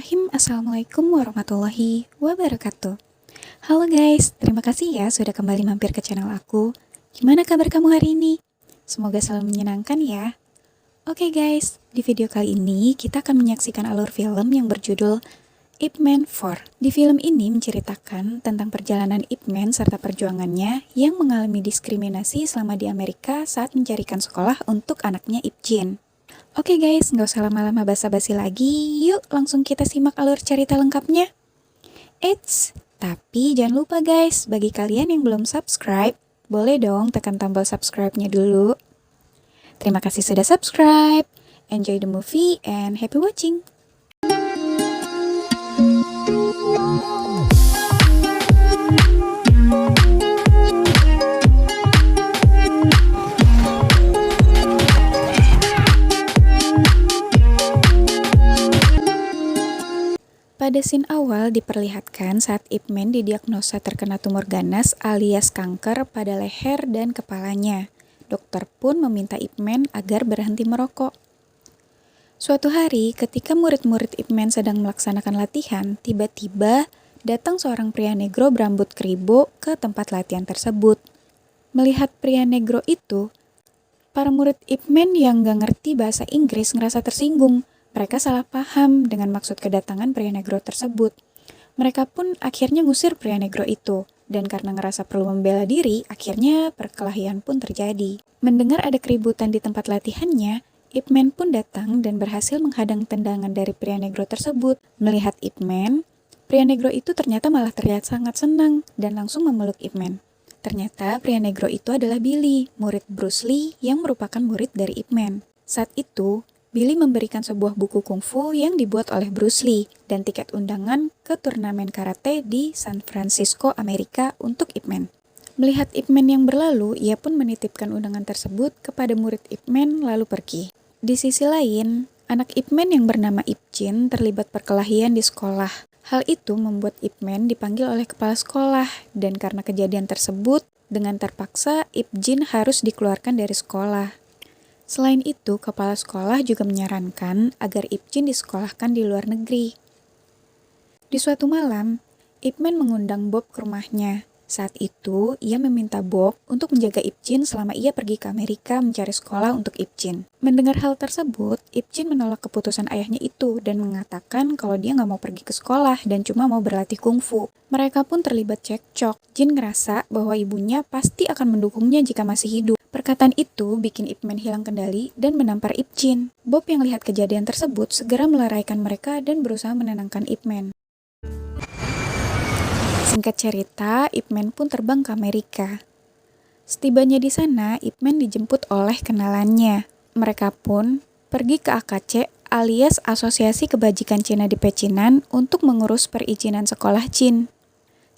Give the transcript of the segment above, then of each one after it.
Bismillahirrahmanirrahim. Assalamualaikum warahmatullahi wabarakatuh. Halo guys, terima kasih ya sudah kembali mampir ke channel aku. Gimana kabar kamu hari ini? Semoga selalu menyenangkan ya. Oke guys, di video kali ini kita akan menyaksikan alur film yang berjudul Ip Man 4. Di film ini menceritakan tentang perjalanan Ip Man serta perjuangannya yang mengalami diskriminasi selama di Amerika saat mencarikan sekolah untuk anaknya Ip Jin. Oke guys, nggak usah lama-lama basa-basi lagi, yuk langsung kita simak alur cerita lengkapnya. Eits, tapi jangan lupa guys, bagi kalian yang belum subscribe, boleh dong tekan tombol subscribe-nya dulu. Terima kasih sudah subscribe. Enjoy the movie and happy watching. Pada scene awal diperlihatkan saat Ip Man didiagnosa terkena tumor ganas alias kanker pada leher dan kepalanya. Dokter pun meminta Ip Man agar berhenti merokok. Suatu hari ketika murid-murid Ip Man sedang melaksanakan latihan, tiba-tiba datang seorang pria negro berambut keribo ke tempat latihan tersebut. Melihat pria negro itu, para murid Ip Man yang gak ngerti bahasa Inggris ngerasa tersinggung. Mereka salah paham dengan maksud kedatangan pria negro tersebut. Mereka pun akhirnya ngusir pria negro itu. Dan karena ngerasa perlu membela diri, akhirnya perkelahian pun terjadi. Mendengar ada keributan di tempat latihannya, Ip Man pun datang dan berhasil menghadang tendangan dari pria negro tersebut. Melihat Ip Man, pria negro itu ternyata malah terlihat sangat senang dan langsung memeluk Ip Man. Ternyata pria negro itu adalah Billy, murid Bruce Lee yang merupakan murid dari Ip Man. Saat itu, Billy memberikan sebuah buku kungfu yang dibuat oleh Bruce Lee dan tiket undangan ke turnamen karate di San Francisco, Amerika untuk Ip Man. Melihat Ip Man yang berlalu, ia pun menitipkan undangan tersebut kepada murid Ip Man lalu pergi. Di sisi lain, anak Ip Man yang bernama Ip Jin terlibat perkelahian di sekolah. Hal itu membuat Ip Man dipanggil oleh kepala sekolah dan karena kejadian tersebut, dengan terpaksa Ip Jin harus dikeluarkan dari sekolah. Selain itu, kepala sekolah juga menyarankan agar Ip Jin disekolahkan di luar negeri. Di suatu malam, Ip Man mengundang Bob ke rumahnya. Saat itu, ia meminta Bob untuk menjaga Ip Jin selama ia pergi ke Amerika mencari sekolah untuk Ip Jin. Mendengar hal tersebut, Ip Jin menolak keputusan ayahnya itu dan mengatakan kalau dia nggak mau pergi ke sekolah dan cuma mau berlatih kungfu. Mereka pun terlibat cekcok. Jin ngerasa bahwa ibunya pasti akan mendukungnya jika masih hidup. Perkataan itu bikin Ip Man hilang kendali dan menampar Ip Jin. Bob yang lihat kejadian tersebut segera meleraikan mereka dan berusaha menenangkan Ip Man. Singkat cerita, Ip Man pun terbang ke Amerika. Setibanya di sana, Ip Man dijemput oleh kenalannya. Mereka pun pergi ke AKC alias Asosiasi Kebajikan Cina di Pecinan untuk mengurus perizinan sekolah Jin.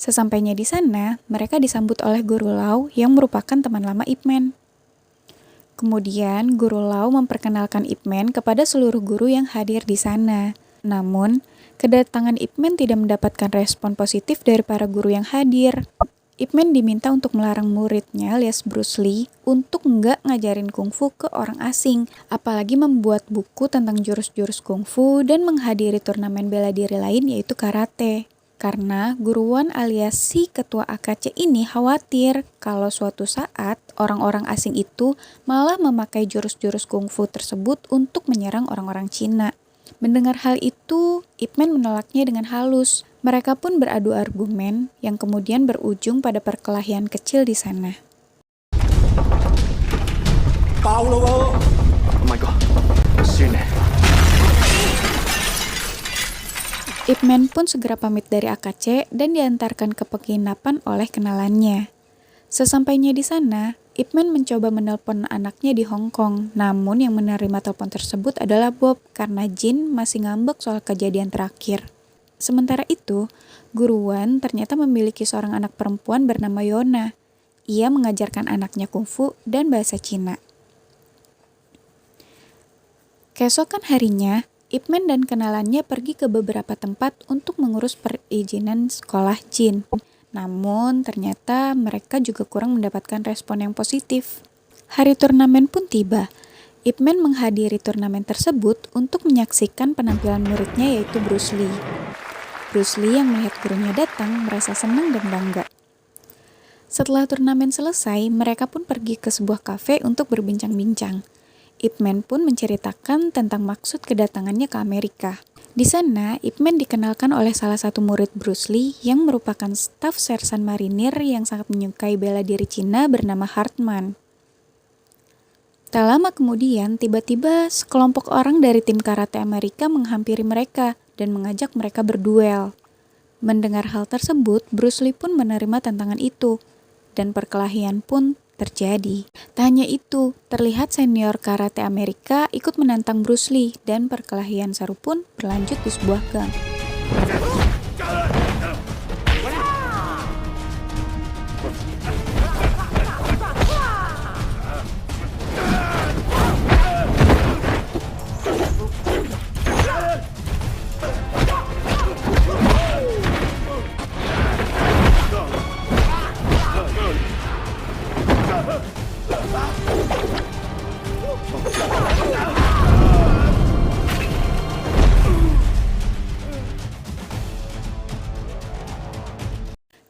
Sesampainya di sana, mereka disambut oleh Guru Lau yang merupakan teman lama Ip Man. Kemudian, Guru Lau memperkenalkan Ip Man kepada seluruh guru yang hadir di sana. Namun, kedatangan Ip Man tidak mendapatkan respon positif dari para guru yang hadir. Ip Man diminta untuk melarang muridnya alias Bruce Lee untuk nggak ngajarin kungfu ke orang asing, apalagi membuat buku tentang jurus-jurus kungfu dan menghadiri turnamen bela diri lain yaitu karate. Karena Guru Wan alias si ketua AKC ini khawatir kalau suatu saat orang-orang asing itu malah memakai jurus-jurus kungfu tersebut untuk menyerang orang-orang Cina. Mendengar hal itu, Ip Man menolaknya dengan halus. Mereka pun beradu argumen yang kemudian berujung pada perkelahian kecil di sana. Oh my god, sini. Ip Man pun segera pamit dari AKC dan diantarkan ke penginapan oleh kenalannya. Sesampainya di sana, Ip Man mencoba menelpon anaknya di Hong Kong, namun yang menerima telepon tersebut adalah Bob karena Jin masih ngambek soal kejadian terakhir. Sementara itu, Guru Wan ternyata memiliki seorang anak perempuan bernama Yona. Ia mengajarkan anaknya kungfu dan bahasa Cina. Keesokan harinya, Ip Man dan kenalannya pergi ke beberapa tempat untuk mengurus perizinan sekolah Jin. Namun, ternyata mereka juga kurang mendapatkan respon yang positif. Hari turnamen pun tiba. Ip Man menghadiri turnamen tersebut untuk menyaksikan penampilan muridnya yaitu Bruce Lee. Bruce Lee yang melihat gurunya datang merasa senang dan bangga. Setelah turnamen selesai, mereka pun pergi ke sebuah kafe untuk berbincang-bincang. Ip Man pun menceritakan tentang maksud kedatangannya ke Amerika. Di sana, Ip Man dikenalkan oleh salah satu murid Bruce Lee yang merupakan staf sersan marinir yang sangat menyukai bela diri Cina bernama Hartman. Tak lama kemudian, tiba-tiba sekelompok orang dari tim karate Amerika menghampiri mereka dan mengajak mereka berduel. Mendengar hal tersebut, Bruce Lee pun menerima tantangan itu, dan perkelahian pun terjadi. Tak hanya itu, terlihat senior karate Amerika ikut menantang Bruce Lee, dan perkelahian seru pun berlanjut di sebuah gang.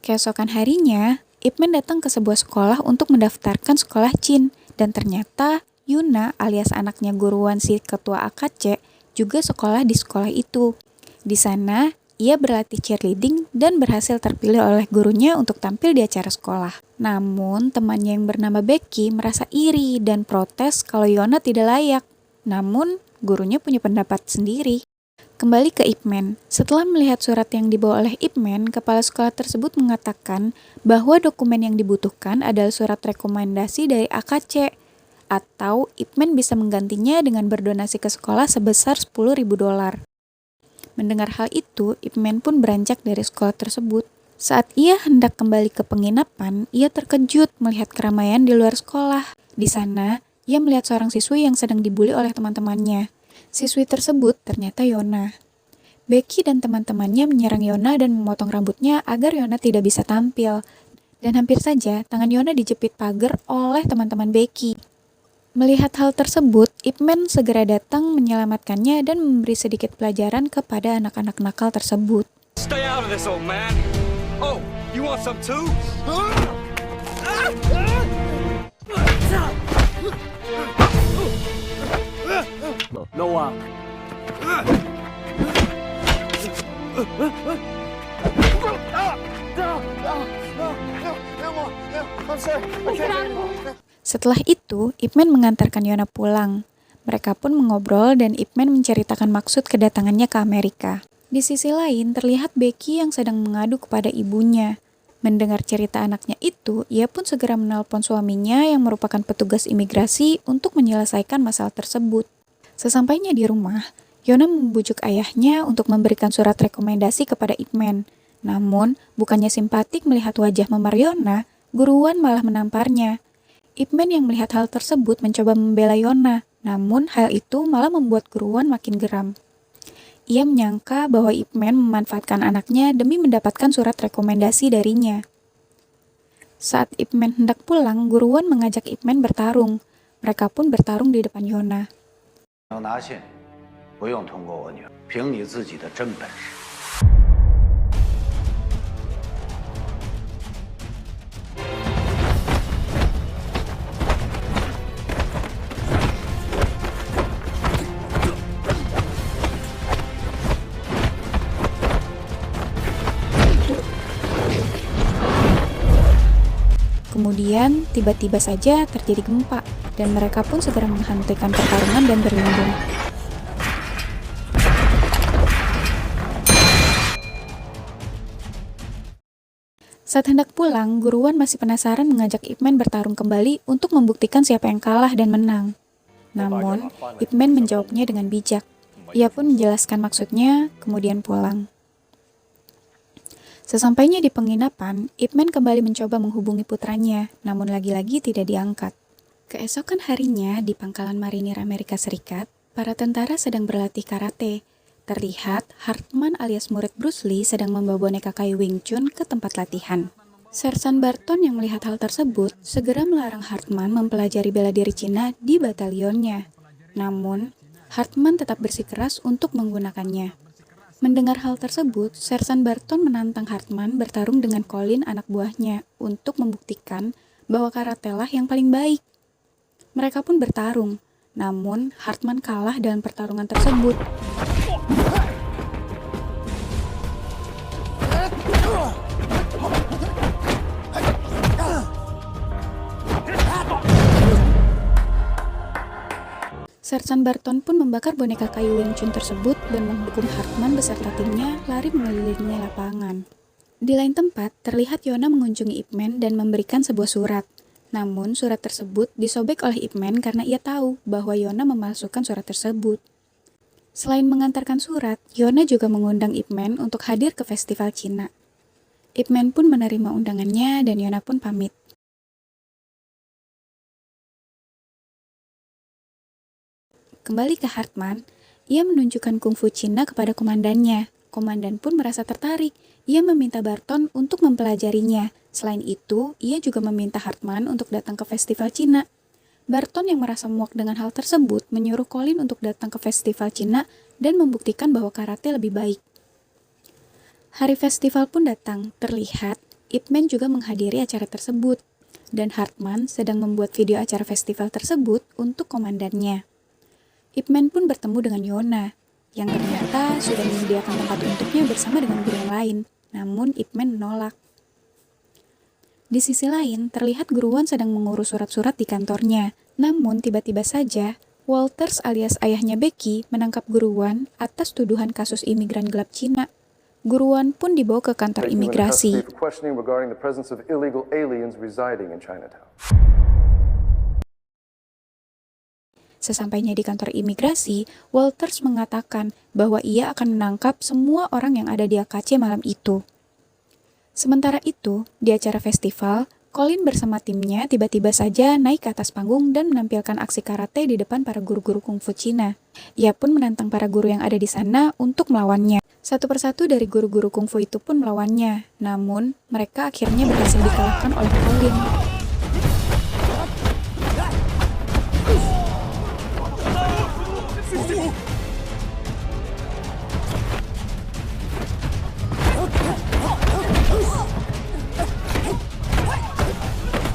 Keesokan harinya, Ip Man datang ke sebuah sekolah untuk mendaftarkan sekolah Chin, dan ternyata Yuna alias anaknya guruan si ketua AKC juga sekolah di sekolah itu. Di sana, ia berlatih cheerleading dan berhasil terpilih oleh gurunya untuk tampil di acara sekolah. Namun, temannya yang bernama Becky merasa iri dan protes kalau Yona tidak layak. Namun, gurunya punya pendapat sendiri. Kembali ke Ip Man. Setelah melihat surat yang dibawa oleh Ip Man, kepala sekolah tersebut mengatakan bahwa dokumen yang dibutuhkan adalah surat rekomendasi dari AKC, atau Ip Man bisa menggantinya dengan berdonasi ke sekolah sebesar $10.000. Mendengar hal itu, Ip Man pun beranjak dari sekolah tersebut. Saat ia hendak kembali ke penginapan, ia terkejut melihat keramaian di luar sekolah. Di sana, ia melihat seorang siswi yang sedang dibully oleh teman-temannya. Siswi tersebut ternyata Yona. Becky dan teman-temannya menyerang Yona dan memotong rambutnya agar Yona tidak bisa tampil. Dan hampir saja tangan Yona dijepit pagar oleh teman-teman Becky. Melihat hal tersebut, Ip Man segera datang menyelamatkannya dan memberi sedikit pelajaran kepada anak-anak nakal tersebut. Stay out of this, old man. Oh, you want some too? No out. Setelah itu, Ip Man mengantarkan Yona pulang. Mereka pun mengobrol dan Ip Man menceritakan maksud kedatangannya ke Amerika. Di sisi lain, terlihat Becky yang sedang mengadu kepada ibunya. Mendengar cerita anaknya itu, ia pun segera menelpon suaminya yang merupakan petugas imigrasi untuk menyelesaikan masalah tersebut. Sesampainya di rumah, Yona membujuk ayahnya untuk memberikan surat rekomendasi kepada Ip Man. Namun, bukannya simpatik melihat wajah memar Yona, guruan malah menamparnya. Ip Man yang melihat hal tersebut mencoba membela Yona, namun hal itu malah membuat guruan makin geram. Ia menyangka bahwa Ip Man memanfaatkan anaknya demi mendapatkan surat rekomendasi darinya. Saat Ip Man hendak pulang, guruan mengajak Ip Man bertarung. Mereka pun bertarung di depan Yona. Kemudian, tiba-tiba saja terjadi gempa, dan mereka pun segera menghentikan pertarungan dan berlindung. Saat hendak pulang, guruan masih penasaran mengajak Ip Man bertarung kembali untuk membuktikan siapa yang kalah dan menang. Namun, Ip Man menjawabnya dengan bijak. Ia pun menjelaskan maksudnya, kemudian pulang. Sesampainya di penginapan, Ip Man kembali mencoba menghubungi putranya, namun lagi-lagi tidak diangkat. Keesokan harinya, di pangkalan marinir Amerika Serikat, para tentara sedang berlatih karate. Terlihat, Hartman alias murid Bruce Lee sedang membawa boneka kayu Wing Chun ke tempat latihan. Sersan Barton yang melihat hal tersebut, segera melarang Hartman mempelajari bela diri Cina di batalionnya. Namun, Hartman tetap bersikeras untuk menggunakannya. Mendengar hal tersebut, Sersan Barton menantang Hartman bertarung dengan Colin anak buahnya untuk membuktikan bahwa karate lah yang paling baik. Mereka pun bertarung, namun Hartman kalah dalam pertarungan tersebut. Sersan Barton pun membakar boneka kayu Wing Chun tersebut dan menghukum Hartman beserta timnya lari mengelilingi lapangan. Di lain tempat, terlihat Yona mengunjungi Ip Man dan memberikan sebuah surat. Namun, surat tersebut disobek oleh Ip Man karena ia tahu bahwa Yona memalsukan surat tersebut. Selain mengantarkan surat, Yona juga mengundang Ip Man untuk hadir ke festival Cina. Ip Man pun menerima undangannya dan Yona pun pamit. Kembali ke Hartman, ia menunjukkan kungfu Cina kepada komandannya. Komandan pun merasa tertarik. Ia meminta Barton untuk mempelajarinya. Selain itu, ia juga meminta Hartman untuk datang ke festival Cina. Barton yang merasa muak dengan hal tersebut menyuruh Colin untuk datang ke festival Cina dan membuktikan bahwa karate lebih baik. Hari festival pun datang. Terlihat, Ip Man juga menghadiri acara tersebut. Dan Hartman sedang membuat video acara festival tersebut untuk komandannya. Ip Man pun bertemu dengan Yona, yang ternyata sudah menyediakan tempat untuknya bersama dengan guru yang lain. Namun Ip Man menolak. Di sisi lain, terlihat Guru Wan sedang mengurus surat-surat di kantornya. Namun tiba-tiba saja, Walters alias ayahnya Becky menangkap Guru Wan atas tuduhan kasus imigran gelap Cina. Guru Wan pun dibawa ke kantor imigrasi. Sesampainya di kantor imigrasi, Walters mengatakan bahwa ia akan menangkap semua orang yang ada di AKC malam itu. Sementara itu, di acara festival, Colin bersama timnya tiba-tiba saja naik ke atas panggung dan menampilkan aksi karate di depan para guru-guru kungfu Cina. Ia pun menantang para guru yang ada di sana untuk melawannya. Satu persatu dari guru-guru kungfu itu pun melawannya, namun mereka akhirnya berhasil dikalahkan oleh Colin.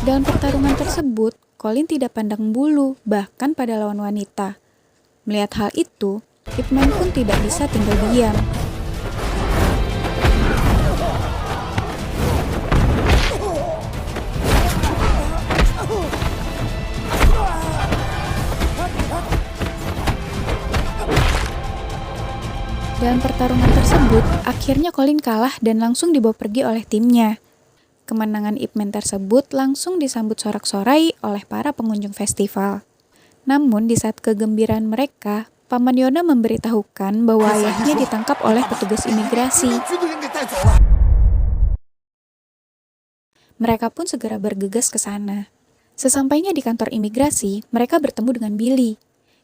Dalam pertarungan tersebut, Colin tidak pandang bulu, bahkan pada lawan wanita. Melihat hal itu, Ip Man pun tidak bisa tinggal diam. Dalam pertarungan tersebut, akhirnya Colin kalah dan langsung dibawa pergi oleh timnya. Kemenangan Ip Man tersebut langsung disambut sorak-sorai oleh para pengunjung festival. Namun di saat kegembiraan mereka, Paman Yona memberitahukan bahwa ayahnya ditangkap oleh petugas imigrasi. Mereka pun segera bergegas ke sana. Sesampainya di kantor imigrasi, mereka bertemu dengan Billy.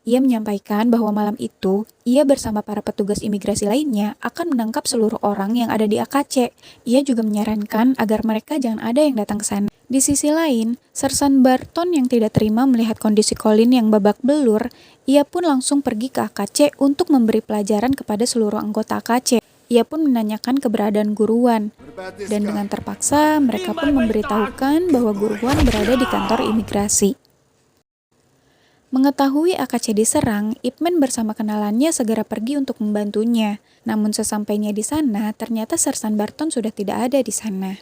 Ia menyampaikan bahwa malam itu, ia bersama para petugas imigrasi lainnya akan menangkap seluruh orang yang ada di AKC. Ia juga menyarankan agar mereka jangan ada yang datang ke sana. Di sisi lain, Sersan Barton yang tidak terima melihat kondisi Colin yang babak belur, ia pun langsung pergi ke AKC untuk memberi pelajaran kepada seluruh anggota AKC. Ia pun menanyakan keberadaan Guru Wan. Dan dengan terpaksa, mereka pun memberitahukan bahwa Guru Wan berada di kantor imigrasi. Mengetahui AKC diserang, Ip Man bersama kenalannya segera pergi untuk membantunya. Namun sesampainya di sana, ternyata Sersan Barton sudah tidak ada di sana.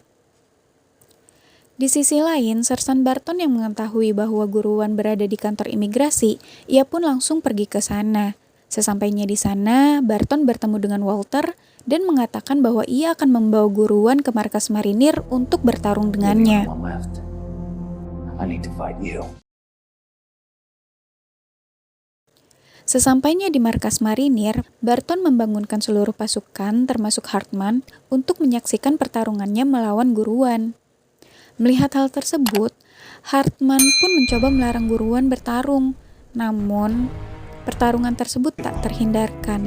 Di sisi lain, Sersan Barton yang mengetahui bahwa Guru Wan berada di kantor imigrasi, ia pun langsung pergi ke sana. Sesampainya di sana, Barton bertemu dengan Walter dan mengatakan bahwa ia akan membawa Guru Wan ke markas marinir untuk bertarung dengannya. Sesampainya di markas marinir, Barton membangunkan seluruh pasukan termasuk Hartman untuk menyaksikan pertarungannya melawan Guru Wan. Melihat hal tersebut, Hartman pun mencoba melarang Guru Wan bertarung. Namun, pertarungan tersebut tak terhindarkan.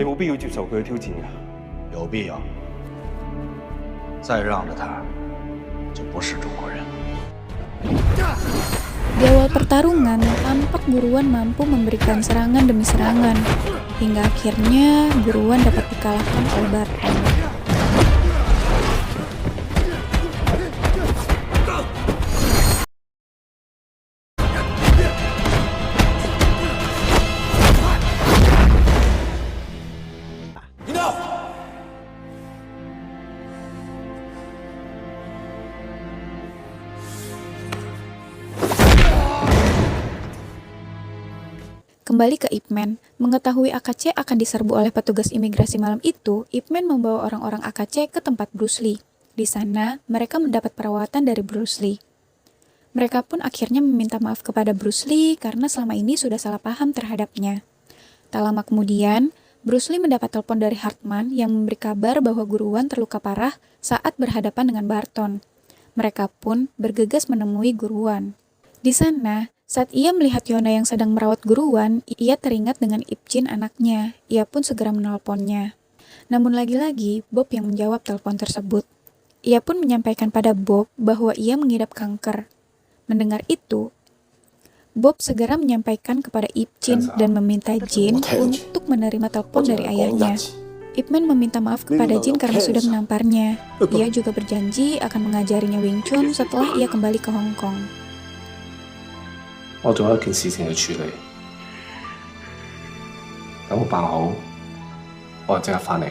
Di awal pertarungan, tampak Guruan mampu memberikan serangan demi serangan, hingga akhirnya Guruan dapat dikalahkan oleh Barton. Kembali ke Ip Man, mengetahui AKC akan diserbu oleh petugas imigrasi malam itu, Ip Man membawa orang-orang AKC ke tempat Bruce Lee. Di sana, mereka mendapat perawatan dari Bruce Lee. Mereka pun akhirnya meminta maaf kepada Bruce Lee karena selama ini sudah salah paham terhadapnya. Tak lama kemudian, Bruce Lee mendapat telepon dari Hartman yang memberi kabar bahwa Guruan terluka parah saat berhadapan dengan Barton. Mereka pun bergegas menemui Guruan. Di sana, saat ia melihat Yona yang sedang merawat Guruan, ia teringat dengan Ip Jin anaknya. Ia pun segera menelponnya. Namun lagi-lagi, Bob yang menjawab telepon tersebut. Ia pun menyampaikan pada Bob bahwa ia mengidap kanker. Mendengar itu, Bob segera menyampaikan kepada Ip Jin dan meminta Jin untuk menerima telepon dari ayahnya. Ip Man meminta maaf kepada Jin karena sudah menamparnya. Ia juga berjanji akan mengajarinya Wing Chun setelah ia kembali ke Hong Kong. 我仲有一件事情要處理，等我辦好，我就即刻返嚟。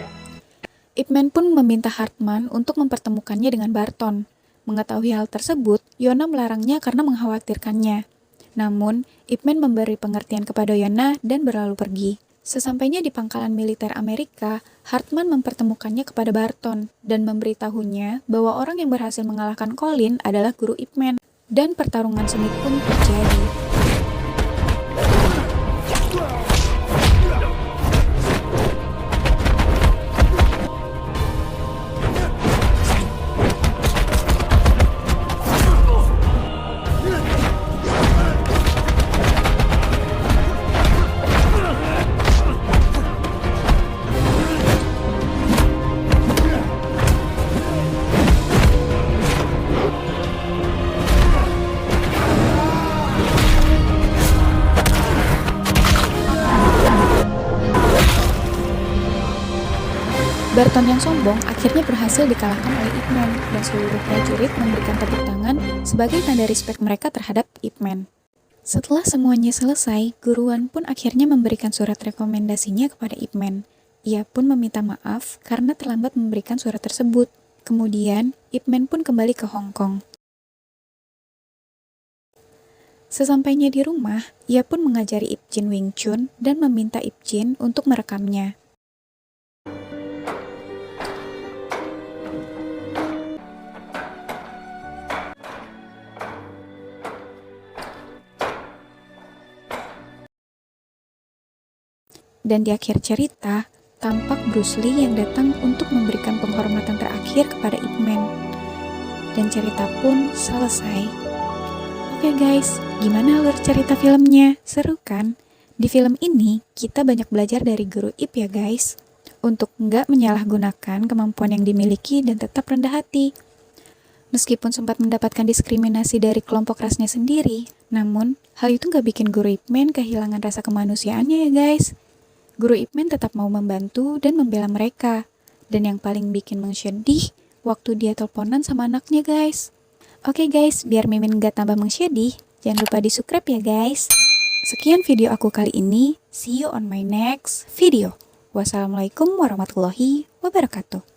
Ip Man pun meminta Hartman untuk mempertemukannya dengan Barton. Mengetahui hal tersebut, Yona melarangnya karena mengkhawatirkannya. Namun, Ip Man memberi pengertian kepada Yona dan berlalu pergi. Sesampainya di pangkalan militer Amerika, Hartman mempertemukannya kepada Barton dan memberitahunya bahwa orang yang berhasil mengalahkan Colin adalah guru Ip Man. Dan pertarungan sengit pun terjadi. Barton yang sombong akhirnya berhasil dikalahkan oleh Ip Man dan seluruh prajurit memberikan tepuk tangan sebagai tanda respek mereka terhadap Ip Man. Setelah semuanya selesai, Guruan pun akhirnya memberikan surat rekomendasinya kepada Ip Man. Ia pun meminta maaf karena terlambat memberikan surat tersebut. Kemudian, Ip Man pun kembali ke Hong Kong. Sesampainya di rumah, ia pun mengajari Ip Jin Wing Chun dan meminta Ip Jin untuk merekamnya. Dan di akhir cerita, tampak Bruce Lee yang datang untuk memberikan penghormatan terakhir kepada Ip Man. Dan cerita pun selesai. Oke guys, gimana alur cerita filmnya? Seru kan? Di film ini, kita banyak belajar dari guru Ip ya guys. Untuk nggak menyalahgunakan kemampuan yang dimiliki dan tetap rendah hati. Meskipun sempat mendapatkan diskriminasi dari kelompok rasnya sendiri, namun hal itu nggak bikin guru Ip Man kehilangan rasa kemanusiaannya ya guys. Guru Ip Man tetap mau membantu dan membela mereka. Dan yang paling bikin mengsedih, waktu dia teleponan sama anaknya guys. Oke guys, biar Mimin gak tambah mengsedih, jangan lupa di-subscribe ya guys. Sekian video aku kali ini, see you on my next video. Wassalamualaikum warahmatullahi wabarakatuh.